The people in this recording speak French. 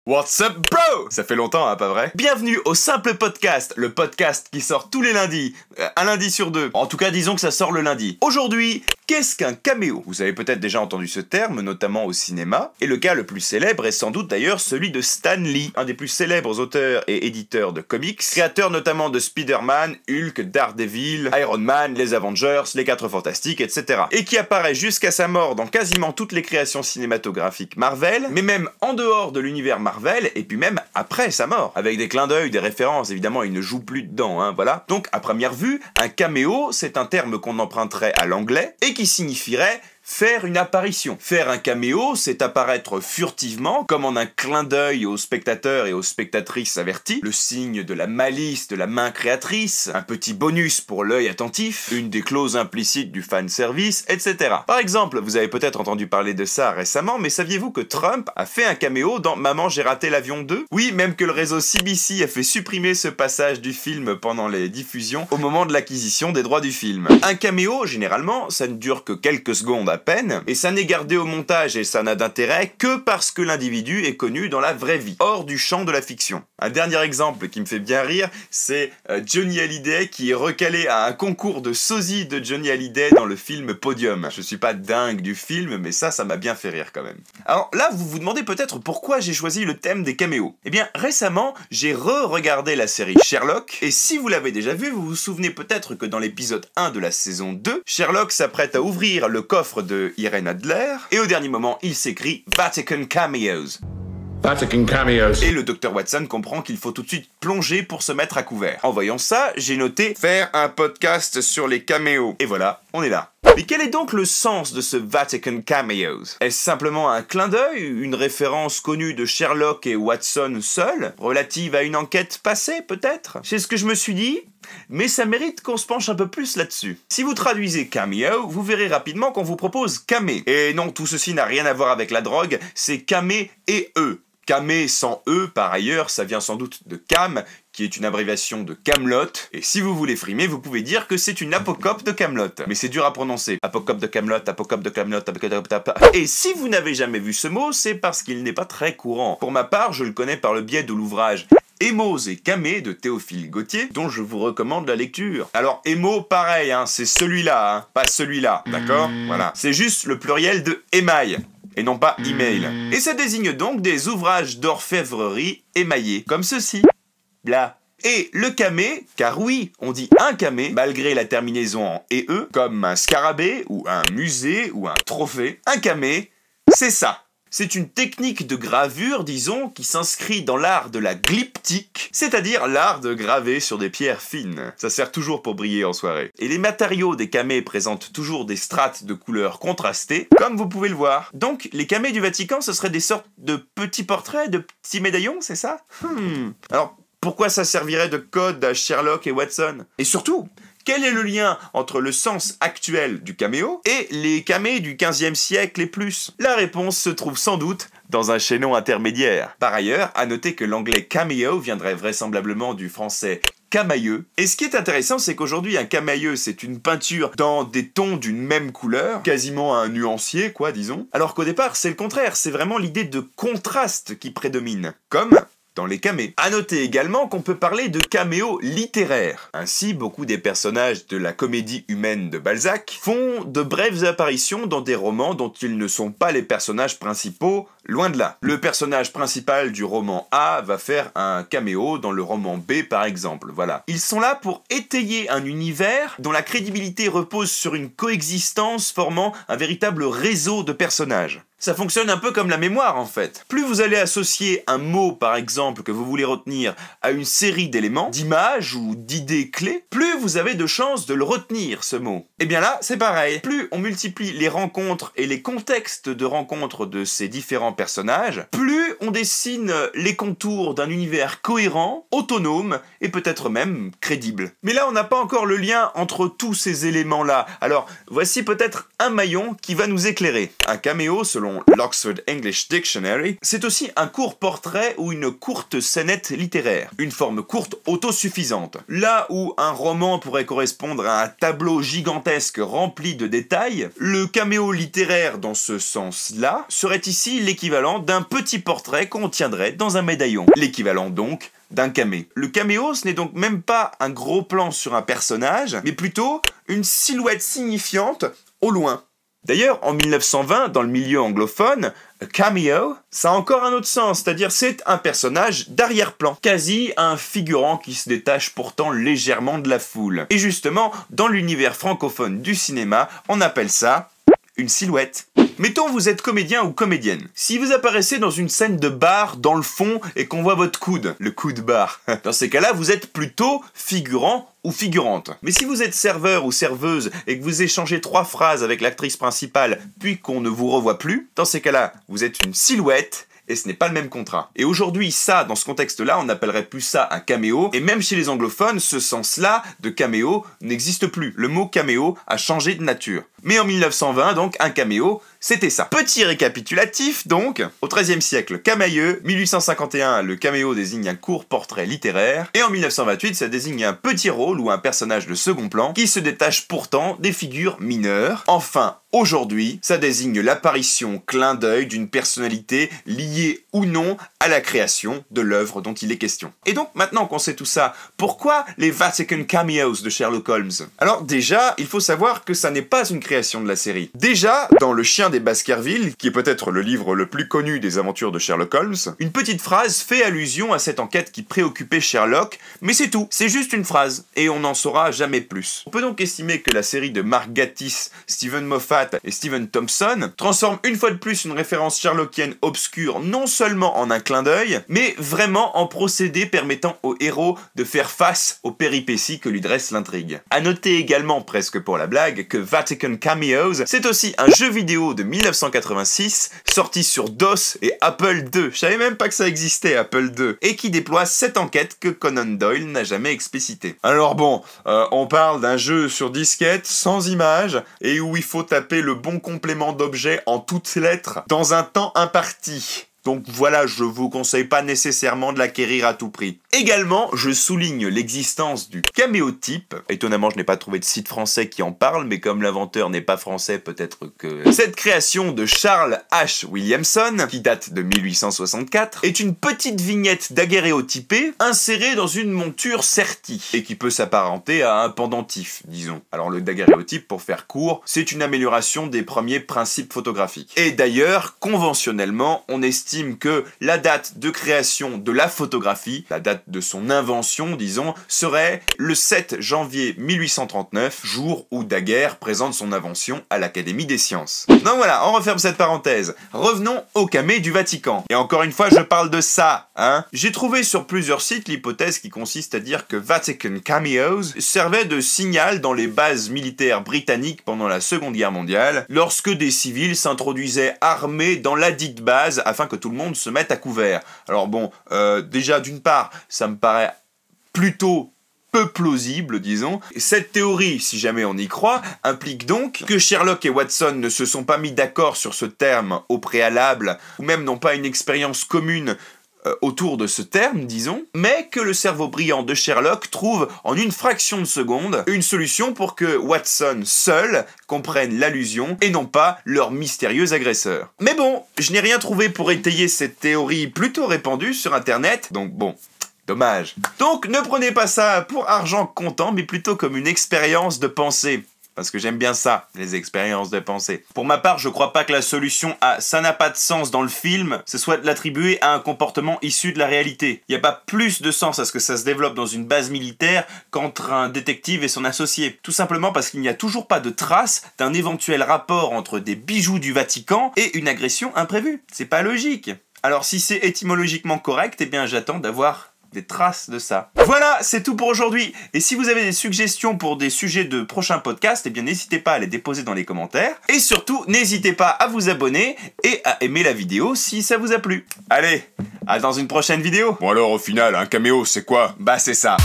What's up, bro? Ça fait longtemps, hein, pas vrai? Bienvenue au Simple Podcast, le podcast qui sort tous les lundis, un lundi sur deux. En tout cas, disons que ça sort le lundi. Aujourd'hui, qu'est-ce qu'un caméo? Vous avez peut-être déjà entendu ce terme, notamment au cinéma, et le cas le plus célèbre est sans doute d'ailleurs celui de Stan Lee, un des plus célèbres auteurs et éditeurs de comics, créateur notamment de Spider-Man, Hulk, Daredevil, Iron Man, les Avengers, les 4 Fantastiques, etc. Et qui apparaît jusqu'à sa mort dans quasiment toutes les créations cinématographiques Marvel, mais même en dehors de l'univers Marvel, et puis même après sa mort, avec des clins d'œil, des références, évidemment il ne joue plus dedans, hein, voilà. Donc à première vue, un caméo, c'est un terme qu'on emprunterait à l'anglais, et qui signifierait faire une apparition. Faire un caméo, c'est apparaître furtivement, comme en un clin d'œil aux spectateurs et aux spectatrices avertis, le signe de la malice de la main créatrice, un petit bonus pour l'œil attentif, une des clauses implicites du fanservice, etc. Par exemple, vous avez peut-être entendu parler de ça récemment, mais saviez-vous que Trump a fait un caméo dans Maman j'ai raté l'avion 2 ? Oui, même que le réseau CBC a fait supprimer ce passage du film pendant les diffusions au moment de l'acquisition des droits du film. Un caméo, généralement, ça ne dure que quelques secondes à peine, et ça n'est gardé au montage et ça n'a d'intérêt que parce que l'individu est connu dans la vraie vie, hors du champ de la fiction. Un dernier exemple qui me fait bien rire, c'est Johnny Hallyday qui est recalé à un concours de sosie de Johnny Hallyday dans le film Podium. Je suis pas dingue du film, mais ça m'a bien fait rire quand même. Alors là, vous vous demandez peut-être pourquoi j'ai choisi le thème des caméos. Eh bien, récemment, j'ai re-regardé la série Sherlock, et si vous l'avez déjà vu, vous vous souvenez peut-être que dans l'épisode 1 de la saison 2, Sherlock s'apprête à ouvrir le coffre de Irene Adler, et au dernier moment, il s'écrit Vatican Cameos. Vatican Cameos. Et le Dr Watson comprend qu'il faut tout de suite plonger pour se mettre à couvert. En voyant ça, j'ai noté faire un podcast sur les caméos. Et voilà, on est là. Mais quel est donc le sens de ce Vatican Cameos? Est-ce simplement un clin d'œil, une référence connue de Sherlock et Watson seuls, relative à une enquête passée peut-être? C'est ce que je me suis dit, mais ça mérite qu'on se penche un peu plus là-dessus. Si vous traduisez cameo, vous verrez rapidement qu'on vous propose camé. Et non, tout ceci n'a rien à voir avec la drogue, c'est camé et E. Camé sans E, par ailleurs, ça vient sans doute de Cam, qui est une abréviation de Camelot, et si vous voulez frimer, vous pouvez dire que c'est une apocope de Camelot. Mais c'est dur à prononcer. Apocope de Camelot, apocope de Camelot, Et si vous n'avez jamais vu ce mot, c'est parce qu'il n'est pas très courant. Pour ma part, je le connais par le biais de l'ouvrage Émos et Camé de Théophile Gautier, dont je vous recommande la lecture. Alors, Émo, pareil, hein, c'est celui-là, hein, pas celui-là, d'accord? Voilà. C'est juste le pluriel de émail, et non pas email. Et ça désigne donc des ouvrages d'orfèvrerie émaillés, comme ceci. Là. Et le camé, car oui, on dit un camé, malgré la terminaison en EE, comme un scarabée, ou un musée, ou un trophée. Un camé, c'est ça. C'est une technique de gravure, disons, qui s'inscrit dans l'art de la glyptique, c'est-à-dire l'art de graver sur des pierres fines. Ça sert toujours pour briller en soirée. Et les matériaux des camés présentent toujours des strates de couleurs contrastées, comme vous pouvez le voir. Donc, les camés du Vatican, ce seraient des sortes de petits portraits, de petits médaillons, c'est ça? Alors, pourquoi ça servirait de code à Sherlock et Watson? Et surtout, quel est le lien entre le sens actuel du caméo et les camés du 15e siècle et plus? La réponse se trouve sans doute dans un chaînon intermédiaire. Par ailleurs, à noter que l'anglais cameo viendrait vraisemblablement du français camailleux. Et ce qui est intéressant, c'est qu'aujourd'hui, un camailleux, c'est une peinture dans des tons d'une même couleur, quasiment un nuancier, quoi, disons. Alors qu'au départ, c'est le contraire, c'est vraiment l'idée de contraste qui prédomine. Comme dans les camés. À noter également qu'on peut parler de caméo littéraire. Ainsi, beaucoup des personnages de la comédie humaine de Balzac font de brèves apparitions dans des romans dont ils ne sont pas les personnages principaux, loin de là. Le personnage principal du roman A va faire un caméo dans le roman B par exemple, voilà. Ils sont là pour étayer un univers dont la crédibilité repose sur une coexistence formant un véritable réseau de personnages. Ça fonctionne un peu comme la mémoire en fait. Plus vous allez associer un mot par exemple que vous voulez retenir à une série d'éléments, d'images ou d'idées clés, plus vous avez de chances de le retenir ce mot. Et bien là, c'est pareil. Plus on multiplie les rencontres et les contextes de rencontres de ces différents personnages, plus on dessine les contours d'un univers cohérent, autonome et peut-être même crédible. Mais là, on n'a pas encore le lien entre tous ces éléments-là. Alors, voici peut-être un maillon qui va nous éclairer. Un caméo, selon selon l'Oxford English Dictionary, c'est aussi un court portrait ou une courte scénette littéraire, une forme courte autosuffisante. Là où un roman pourrait correspondre à un tableau gigantesque rempli de détails, le caméo littéraire dans ce sens-là serait ici l'équivalent d'un petit portrait qu'on tiendrait dans un médaillon. L'équivalent donc d'un camé. Le caméo, ce n'est donc même pas un gros plan sur un personnage, mais plutôt une silhouette signifiante au loin. D'ailleurs, en 1920, dans le milieu anglophone, a cameo, ça a encore un autre sens, c'est-à-dire c'est un personnage d'arrière-plan, quasi un figurant qui se détache pourtant légèrement de la foule. Et justement, dans l'univers francophone du cinéma, on appelle ça une silhouette. Mettons vous êtes comédien ou comédienne. Si vous apparaissez dans une scène de bar dans le fond et qu'on voit votre coude, le coude bar, dans ces cas-là, vous êtes plutôt figurant ou figurante. Mais si vous êtes serveur ou serveuse et que vous échangez 3 phrases avec l'actrice principale puis qu'on ne vous revoit plus, dans ces cas-là, vous êtes une silhouette et ce n'est pas le même contrat. Et aujourd'hui, ça, dans ce contexte-là, on appellerait plus ça un caméo, et même chez les anglophones, ce sens-là de caméo n'existe plus. Le mot caméo a changé de nature. Mais en 1920, donc, un caméo, c'était ça. Petit récapitulatif, donc, au XIIIe siècle, camailleux, 1851, le caméo désigne un court portrait littéraire, et en 1928, ça désigne un petit rôle ou un personnage de second plan qui se détache pourtant des figures mineures. Enfin, aujourd'hui, ça désigne l'apparition, clin d'œil d'une personnalité liée ou non à la création de l'œuvre dont il est question. Et donc, maintenant qu'on sait tout ça, pourquoi les Vatican Cameos de Sherlock Holmes? Alors déjà, il faut savoir que ça n'est pas une création de la série. Déjà, dans Le Chien des Baskerville, qui est peut-être le livre le plus connu des aventures de Sherlock Holmes, une petite phrase fait allusion à cette enquête qui préoccupait Sherlock, mais c'est tout, c'est juste une phrase, et on n'en saura jamais plus. On peut donc estimer que la série de Mark Gatiss, Stephen Moffat et Stephen Thompson transforme une fois de plus une référence sherlockienne obscure non seulement en un clin d'œil, mais vraiment en procédé permettant au héros de faire face aux péripéties que lui dresse l'intrigue. A noter également, presque pour la blague, que Vatican Cameos, c'est aussi un jeu vidéo de 1986, sorti sur DOS et Apple II. Je savais même pas que ça existait, Apple II. Et qui déploie cette enquête que Conan Doyle n'a jamais explicitée. Alors bon, on parle d'un jeu sur disquette, sans images, et où il faut taper le bon complément d'objet en toutes lettres, dans un temps imparti. Donc voilà, je vous conseille pas nécessairement de l'acquérir à tout prix. Également, je souligne l'existence du caméotype. Étonnamment, je n'ai pas trouvé de site français qui en parle, mais comme l'inventeur n'est pas français, peut-être que... Cette création de Charles H. Williamson, qui date de 1864, est une petite vignette daguerréotypée insérée dans une monture sertie, et qui peut s'apparenter à un pendentif, disons. Alors le daguerréotype, pour faire court, c'est une amélioration des premiers principes photographiques. Et d'ailleurs, conventionnellement, on estime que la date de création de la photographie, la date de son invention, disons, serait le 7 janvier 1839, jour où Daguerre présente son invention à l'Académie des Sciences. Donc voilà, on referme cette parenthèse. Revenons au camé du Vatican. Et encore une fois, je parle de ça, hein. J'ai trouvé sur plusieurs sites l'hypothèse qui consiste à dire que Vatican Cameos servait de signal dans les bases militaires britanniques pendant la Seconde Guerre mondiale, lorsque des civils s'introduisaient armés dans la dite base afin que tout le monde se mette à couvert. Alors bon, déjà d'une part, ça me paraît plutôt peu plausible, disons. Et cette théorie, si jamais on y croit, implique donc que Sherlock et Watson ne se sont pas mis d'accord sur ce terme au préalable, ou même n'ont pas une expérience commune autour de ce terme, disons, mais que le cerveau brillant de Sherlock trouve en une fraction de seconde une solution pour que Watson seul comprenne l'allusion et non pas leur mystérieux agresseur. Mais bon, je n'ai rien trouvé pour étayer cette théorie plutôt répandue sur internet, donc bon, dommage. Donc ne prenez pas ça pour argent comptant, mais plutôt comme une expérience de pensée. Parce que j'aime bien ça, les expériences de pensée. Pour ma part, je crois pas que la solution à « ça n'a pas de sens » dans le film, ce soit de l'attribuer à un comportement issu de la réalité. Il n'y a pas plus de sens à ce que ça se développe dans une base militaire qu'entre un détective et son associé. Tout simplement parce qu'il n'y a toujours pas de trace d'un éventuel rapport entre des bijoux du Vatican et une agression imprévue. C'est pas logique. Alors si c'est étymologiquement correct, eh bien j'attends d'avoir des traces de ça. Voilà, c'est tout pour aujourd'hui. Et si vous avez des suggestions pour des sujets de prochains podcasts, eh bien n'hésitez pas à les déposer dans les commentaires. Et surtout, n'hésitez pas à vous abonner et à aimer la vidéo si ça vous a plu. Allez, à dans une prochaine vidéo. Bon alors, au final, un caméo, c'est quoi? Bah c'est ça.